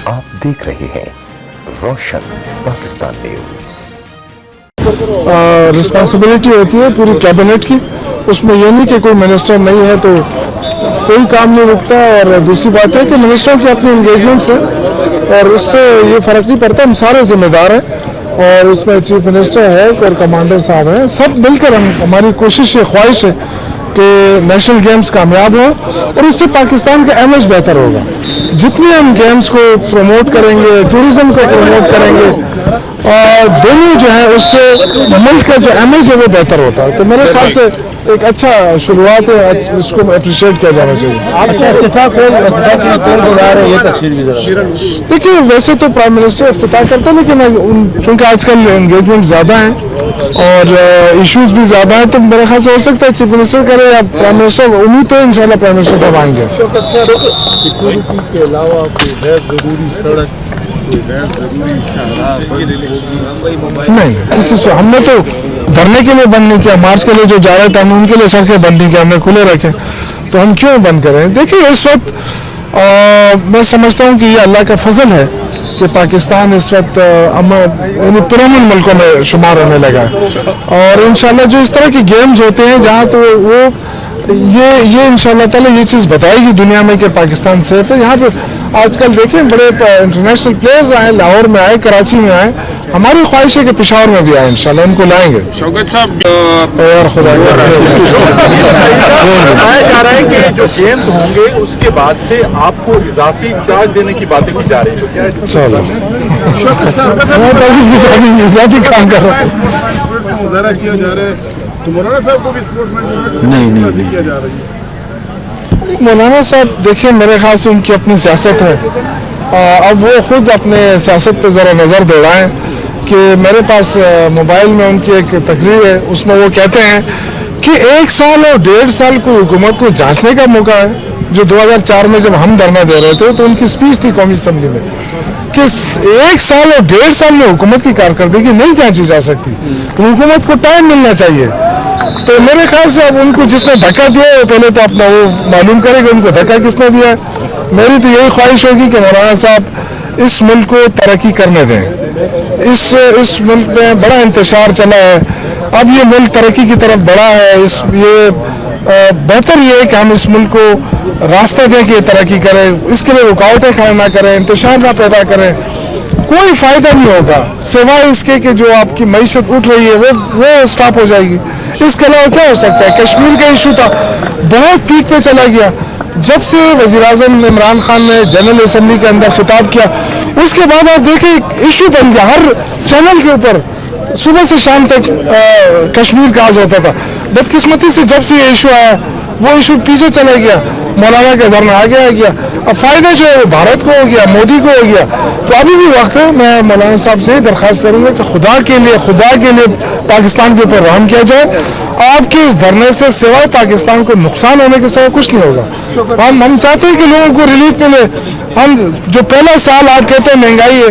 आप देख रहे हैं रोशन पाकिस्तान न्यूज। रिस्पॉन्सिबिलिटी होती है पूरी कैबिनेट की, उसमें ये नहीं कि कोई मिनिस्टर नहीं है तो कोई काम नहीं रुकता। और दूसरी बात है कि मिनिस्टरों की अपनी इंगेजमेंट्स है और उस पर ये फ़र्क नहीं पड़ता, हम सारे जिम्मेदार हैं। और उसमें चीफ मिनिस्टर है और कमांडर साहब हैं, सब मिलकर हमारी कोशिश है, ख्वाहिश है कि नेशनल गेम्स कामयाब हो और इससे पाकिस्तान का इमेज बेहतर होगा। जितने हम गेम्स को प्रमोट करेंगे, टूरिज़्म को प्रमोट करेंगे और दोनों जो है उससे मुल्क का जो इमेज है वो बेहतर होता है। तो मेरे ख्याल से एक अच्छा शुरुआत है, इसको अप्रिशिएट किया जाना चाहिए। देखिए वैसे तो प्राइम मिनिस्टर इफ्तिताह करते हैं, लेकिन चूँकि आजकल एंगेजमेंट ज़्यादा है और इश्यूज भी ज़्यादा है, तो मेरे ख्याल से हो सकता है चीफ मिनिस्टर करे या प्राइम मिनिस्टर। उम्मीद तो इंशाल्लाह प्राइम मिनिस्टर साहब आएंगे। सिक्योरिटी के अलावा कोई गैर जरूरी सड़क, कोई गैर जरूरी नहीं, किसी से हमने तो धरने के लिए बंद नहीं किया, मार्च के लिए जो जा रहे थे हमने उनके लिए सड़कें बंद नहीं किया, हमने खुले रखे, तो हम क्यों बंद करें। देखिए इस वक्त मैं समझता हूँ कि ये अल्लाह का फजल है कि पाकिस्तान इस वक्त पुरअमन मुल्कों में शुमार होने लगा है। और इंशाल्लाह जो इस तरह के गेम्स होते हैं जहाँ तो वो ये इंशाल्लाह ताला ये चीज़ बताएगी दुनिया में कि पाकिस्तान सेफ है। यहाँ पर आजकल देखें बड़े इंटरनेशनल प्लेयर्स आए, लाहौर में आए, कराची में आए, हमारी ख्वाहिश है कि पेशावर में भी आए, इंशाल्लाह उनको लाएंगे। शौकत साहब और खुदा बताया जा रहा है कि जो गेम्स होंगे उसके बाद से आपको इजाफी चार्ज देने की बातें की जा रही है, तो क्या है? चलो इजाफी काम कर रहा है, मुजाहरा किया जा रहा है, तो मौलाना साहब को भी स्पोर्ट्समैनशिप नहीं किया जा रही है। मौलाना साहब देखिए मेरे ख्याल से उनकी अपनी सियासत है, अब वो खुद अपने सियासत पे ज़रा नज़र दौड़ाएं कि मेरे पास मोबाइल में उनकी एक तकरीर है, उसमें वो कहते हैं कि 1 साल और 1.5 साल को हुकूमत को जांचने का मौका है। जो 2004 में जब हम धरना दे रहे थे तो उनकी स्पीच थी कौमी असम्बली में कि 1 साल और 1.5 साल में हुकूमत की कारकर्दगी नहीं जांची जा सकती, तो हुकूमत को टाइम मिलना चाहिए। तो मेरे ख्याल से अब उनको जिसने धक्का दिया है वो पहले तो अपना वो मालूम करेगा उनको धक्का किसने दिया है। मेरी तो यही ख्वाहिश होगी कि मौलाना साहब इस मुल्क को तरक्की करने दें। इस मुल्क में बड़ा इंतशार चला है, अब ये मुल्क तरक्की की तरफ बढ़ा है। बेहतर ये है कि हम इस मुल्क को रास्ता दें कि तरक्की करें, इसके लिए रुकावटें खड़ा ना करें, इंतशार ना पैदा करें, कोई फ़ायदा नहीं होगा सिवाय इसके कि जो आपकी मईशत उठ रही है वो स्टॉप हो जाएगी। इसके अलावा क्या हो सकता है। कश्मीर का इशू था, बहुत पीक पे चला गया, जब से वज़ीर-ए-आज़म इमरान खान ने जनरल असम्बली के अंदर खिताब किया उसके बाद आप देखें इशू बन गया, हर चैनल के ऊपर सुबह से शाम तक कश्मीर का आज होता था। बदकिस्मती से जब से ये इशू आया वो इशू पीछे चला गया, मौलाना का धरना आगे आ गया। अब फ़ायदा जो है वो भारत को हो गया, मोदी को हो गया। तो अभी भी वक्त है, मैं मौलाना साहब से ही दरख्वास्त करूँगा कि खुदा के लिए पाकिस्तान के ऊपर रहम किया जाए। आपके इस धरने से सिवाय पाकिस्तान को नुकसान होने के सिवा कुछ नहीं होगा। हम चाहते हैं कि लोगों को रिलीफ मिले। हम जो पहला साल आप कहते हैं महंगाई है,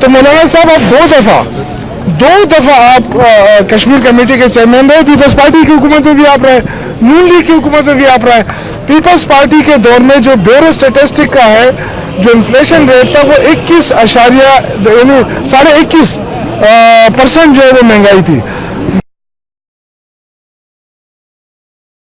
तो मौलाना साहब आप दो दफ़ा आप कश्मीर कमेटी के चेयरमैन रहे, पीपल्स पार्टी की हुकूमत में भी आप रहे, नून लीग की हुकूमत में भी आप रहे। पीपल्स पार्टी के दौर में जो ब्यूरो स्टेटिस्टिक का है जो इन्फ्लेशन रेट था वो 21.21% जो है वो महंगाई थी।